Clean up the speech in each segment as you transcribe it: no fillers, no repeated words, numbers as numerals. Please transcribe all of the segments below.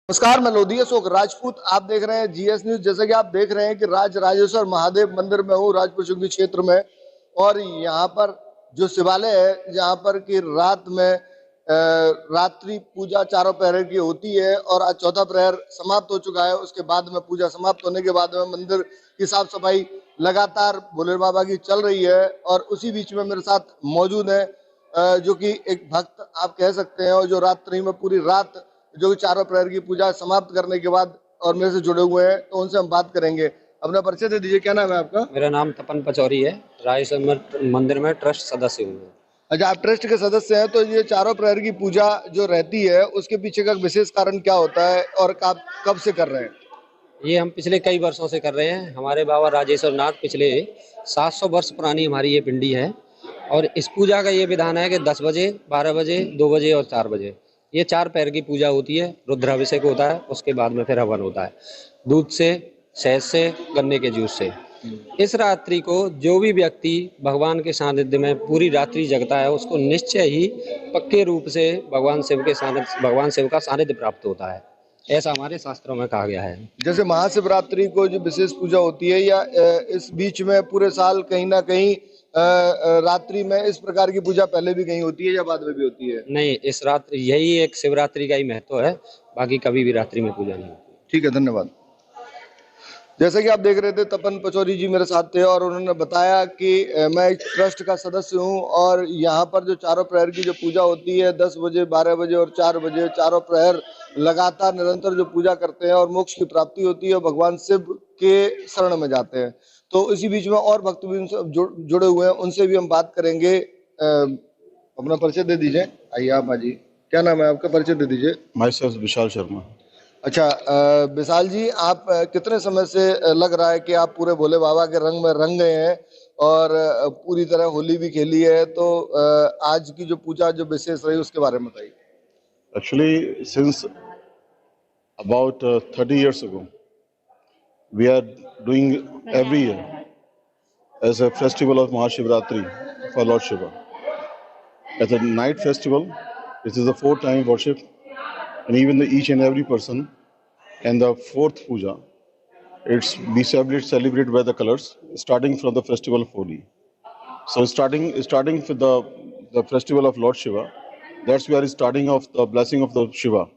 नमस्कार, मैं लोधी अशोक राजपूत। आप देख रहे हैं जीएस न्यूज। जैसे कि आप देख रहे हैं कि राजराजेश्वर महादेव मंदिर में हूँ, राजपुर चुंगी क्षेत्र में। और यहाँ पर जो शिवालय है, जहाँ पर कि रात में रात्रि पूजा चारों प्रहर की होती है और आज चौथा प्रहर समाप्त हो चुका है। उसके बाद में पूजा समाप्त होने के बाद में मंदिर की साफ सफाई लगातार भोले बाबा की चल रही है। और उसी बीच में मेरे साथ मौजूद है जो कि एक भक्त आप कह सकते हैं, और जो रात्रि में पूरी रात जो कि चारों प्रहर की पूजा समाप्त करने के बाद और मेरे से जुड़े हुए हैं, तो उनसे हम बात करेंगे। अपना परिचय दे दीजिए, क्या नाम है आपका? मेरा नाम तपन पचौरी है। राजेश्वर मंदिर में ट्रस्ट सदस्य हूँ मैं। अच्छा, आप ट्रस्ट के सदस्य हैं। तो ये चारों प्रहर की पूजा जो रहती है, उसके पीछे का विशेष कारण क्या होता है और कब से कर रहे हैं? ये हम पिछले कई वर्षों से कर रहे हैं। हमारे बाबा राजेश्वर नाथ पिछले 700 वर्ष पुरानी हमारी ये पिंडी है। और इस पूजा का ये विधान है कि 10 बजे, 12 बजे, 2 बजे और 4 बजे ये 4 पैर की पूजा होती है। रुद्राभिषेक होता है, उसके बाद में फिर हवन होता है दूध से, शहद से, गन्ने के जूस से। इस रात्रि को जो भी व्यक्ति भगवान के सानिध्य में पूरी रात्रि जगता है, उसको निश्चय ही पक्के रूप से भगवान शिव का सानिध्य प्राप्त होता है। ऐसा हमारे शास्त्रों में कहा गया है। जैसे महाशिवरात्रि को जो विशेष पूजा होती है, या इस बीच में पूरे साल कहीं ना कहीं रात्रि में इस प्रकार की पूजा पहले भी कहीं होती है या बाद में भी होती है? नहीं, इस रात्रि यही एक शिवरात्रि का ही महत्व है, बाकी कभी भी रात्रि में पूजा नहीं होती। ठीक है, धन्यवाद। जैसे कि आप देख रहे थे, तपन पचौरी जी मेरे साथ थे और उन्होंने बताया कि मैं एक ट्रस्ट का सदस्य हूं। और यहाँ पर जो चारों प्रहर की जो पूजा होती है, 10 बजे, 12 बजे और 4 बजे, चारों प्रहर लगातार निरंतर जो पूजा करते हैं और मोक्ष की प्राप्ति होती है, भगवान शिव के शरण में जाते हैं। तो इसी बीच में और भक्त भी उनसे जुड़े हुए हैं, उनसे भी हम बात करेंगे। अपना परिचय दे दीजिए। आइए आप जी, क्या नाम है आपका? परिचय दे दीजिए। My self Vishal Sharma. अच्छा, विशाल जी, आप कितने समय से लग रहा है कि आप पूरे भोले बाबा के रंग में रंग गए हैं और पूरी तरह होली भी खेली है? तो आज की जो पूजा जो विशेष रही, उसके बारे में बताइए। Actually, since about 30 years ago, we are doing every year as a festival of Mahashivratri for Lord Shiva. As a night festival, this is the 4th time worship, and even each and every person, and the 4th puja, we celebrate by the colors, starting from the festival of Holi. So starting with the festival of Lord Shiva, that's where is starting of the blessing of the Shiva.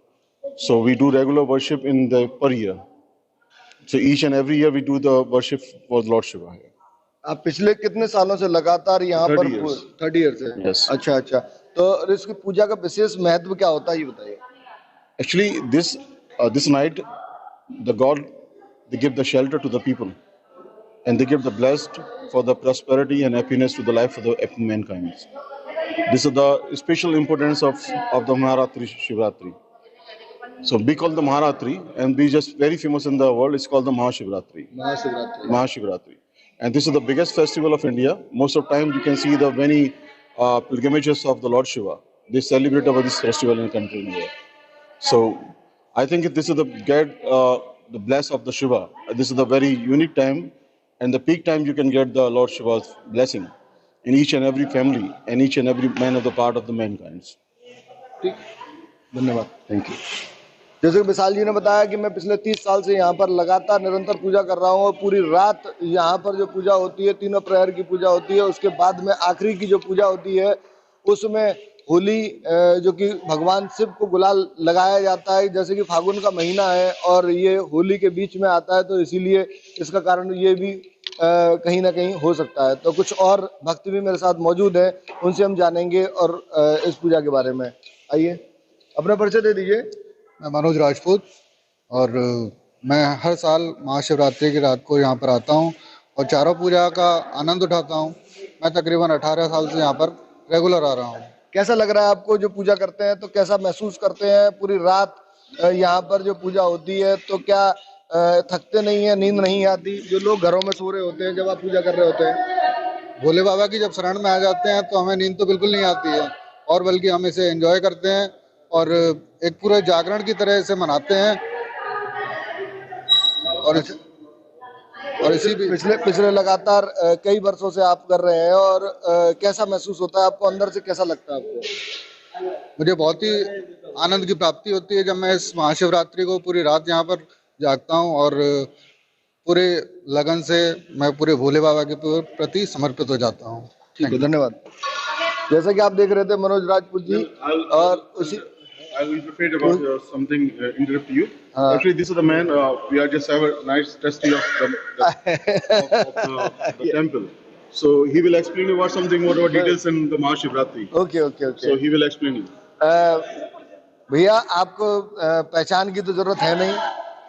So we do regular worship in the per year. So each and every year we do the worship for Lord Shiva. आप पिछले कितने सालों से लगातार यहाँ पर? 30 years. 30 year से। Yes. अच्छा अच्छा, तो इसकी पूजा का विशेष महत्व क्या होता है, ये बताइए। Actually, this night, the God, they give the shelter to the people, and they give the blessed for the prosperity and happiness to the life of the mankind. This is the special importance of the Maharatri Shivratri. So we call the Maharatri, and we just very famous in the world. It's called the Mahashivratri. Mahashivratri. And this is the biggest festival of India. Most of the time, you can see the many pilgrimages of the Lord Shiva. They celebrate over this festival in the country in India. So I think this is the bless of the Shiva. This is the very unique time, and the peak time you can get the Lord Shiva's blessing in each and every family and each and every man of the part of the mankind. ठीक, धन्यवाद। Thank you. जैसे कि विशाल जी ने बताया कि मैं पिछले 30 साल से यहाँ पर लगातार निरंतर पूजा कर रहा हूँ और पूरी रात यहाँ पर जो पूजा होती है, तीनों प्रहर की पूजा होती है। उसके बाद में आखिरी की जो पूजा होती है, उसमें होली जो कि भगवान शिव को गुलाल लगाया जाता है। जैसे कि फागुन का महीना है और ये होली के बीच में आता है, तो इसीलिए इसका कारण ये भी कहीं ना कहीं हो सकता है। तो कुछ और भक्त भी मेरे साथ मौजूद हैं, उनसे हम जानेंगे और इस पूजा के बारे में। आइए, अपना परिचय दे दीजिए। मैं मनोज राजपूत, और मैं हर साल महाशिवरात्रि की रात को यहाँ पर आता हूँ और चारों पूजा का आनंद उठाता हूँ। मैं तकरीबन 18 साल से यहाँ पर रेगुलर आ रहा हूँ। कैसा लग रहा है आपको जो पूजा करते हैं? तो कैसा महसूस करते हैं पूरी रात यहाँ पर जो पूजा होती है? तो क्या थकते नहीं है, नींद नहीं आती? जो लोग घरों में सो रहे होते हैं जब आप पूजा कर रहे होते हैं, भोले बाबा की जब शरण में आ जाते हैं तो हमें नींद तो बिल्कुल नहीं आती है, और बल्कि हम इसे एंजॉय करते हैं और एक पूरे जागरण की तरह इसे मनाते हैं। और इसी पिछले लगातार कई वर्षों से आप कर रहे हैं, और कैसा महसूस होता है आपको? अंदर से कैसा लगता है आपको? मुझे बहुत ही आनंद की प्राप्ति होती है जब मैं इस महाशिवरात्रि को पूरी रात यहाँ पर जागता हूँ और पूरे लगन से मैं पूरे भोले बाबा के प्रति समर्पित हो जाता हूँ। ठीक है, धन्यवाद। जैसा कि आप देख रहे थे मनोज राजपूत जी, और उसी I will prepared about something interrupt you. Actually, this is the man. We are just have a nice testing of the temple. So he will explain you what something more about details in the Mahashivratri. Okay. So he will explain you. भैया, आपको पहचान की तो जरूरत है नहीं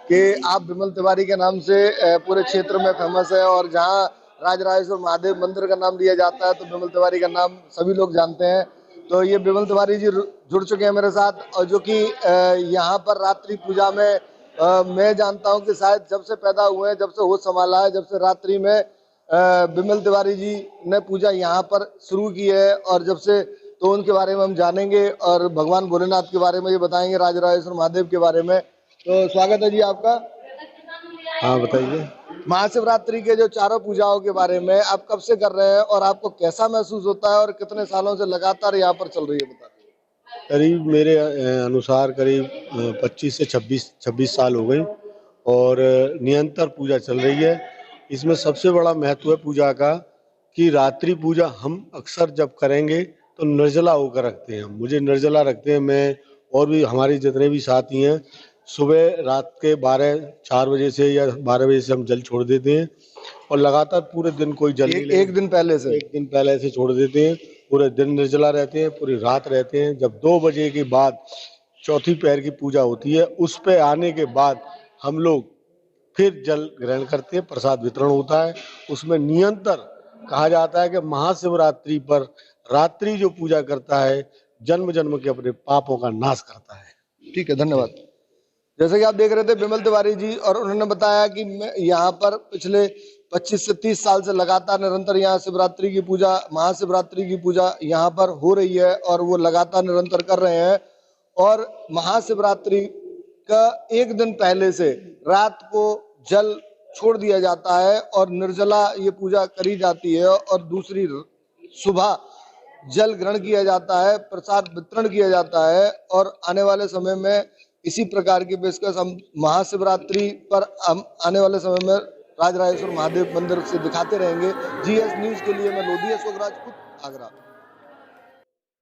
कि आप विमल तिवारी के नाम से पूरे क्षेत्र में फेमस है, और जहां राजराजेश्वर महादेव मंदिर का नाम लिया जाता है तो विमल तिवारी का नाम सभी लोग जानते हैं। तो ये विमल तिवारी जी जुड़ चुके हैं मेरे साथ, और जो कि यहाँ पर रात्रि पूजा में मैं जानता हूँ कि शायद जब से पैदा हुए हैं, जब से होश संभाला है, जब से रात्रि में विमल तिवारी जी ने पूजा यहाँ पर शुरू की है, और जब से, तो उनके बारे में हम जानेंगे और भगवान भोलेनाथ के बारे में ये बताएंगे, राजराजेश्वर महादेव के बारे में। तो स्वागत है जी आपका। हाँ बताइए। महाशिवरात्रि के जो चारों पूजाओं के बारे में आप कब से कर रहे हैं और आपको कैसा महसूस होता है, और कितने सालों से लगातार यहाँ पर चल रही है, बता दीजिए। करीब मेरे अनुसार करीब 25 से 26 साल हो गए और निरंतर पूजा चल रही है। इसमें सबसे बड़ा महत्व है पूजा का कि रात्रि पूजा हम अक्सर जब करेंगे तो निर्जला होकर रखते हैं। मुझे निर्जला रखते हैं, मैं और भी हमारे जितने भी साथी हैं, सुबह रात के 4 बजे से या 12 बजे से हम जल छोड़ देते हैं, और लगातार पूरे दिन कोई जल नहीं एक दिन पहले से छोड़ देते हैं। पूरे दिन निर्जला रहते हैं, पूरी रात रहते हैं। जब 2 बजे के बाद चौथी पहर की पूजा होती है, उस पे आने के बाद हम लोग फिर जल ग्रहण करते हैं, प्रसाद वितरण होता है। उसमें निरंतर कहा जाता है कि महाशिवरात्रि पर रात्रि जो पूजा करता है जन्म जन्म के अपने पापों का नाश करता है। ठीक है, धन्यवाद। जैसे कि आप देख रहे थे विमल तिवारी जी, और उन्होंने बताया कि यहाँ पर पिछले 25 से 30 साल से लगातार निरंतर यहाँ शिवरात्रि की पूजा, महाशिवरात्रि की पूजा यहाँ पर हो रही है, और वो लगातार निरंतर कर रहे हैं। और महाशिवरात्रि का एक दिन पहले से रात को जल छोड़ दिया जाता है और निर्जला ये पूजा करी जाती है, और दूसरी सुबह जल ग्रहण किया जाता है, प्रसाद वितरण किया जाता है। और आने वाले समय में इसी प्रकार की पेशकश हम महाशिवरात्रि पर आने वाले समय में राजराजेश्वर महादेव मंदिर से दिखाते रहेंगे। GS न्यूज के लिए मैं लोधी अशोक राजपूत, आगरा।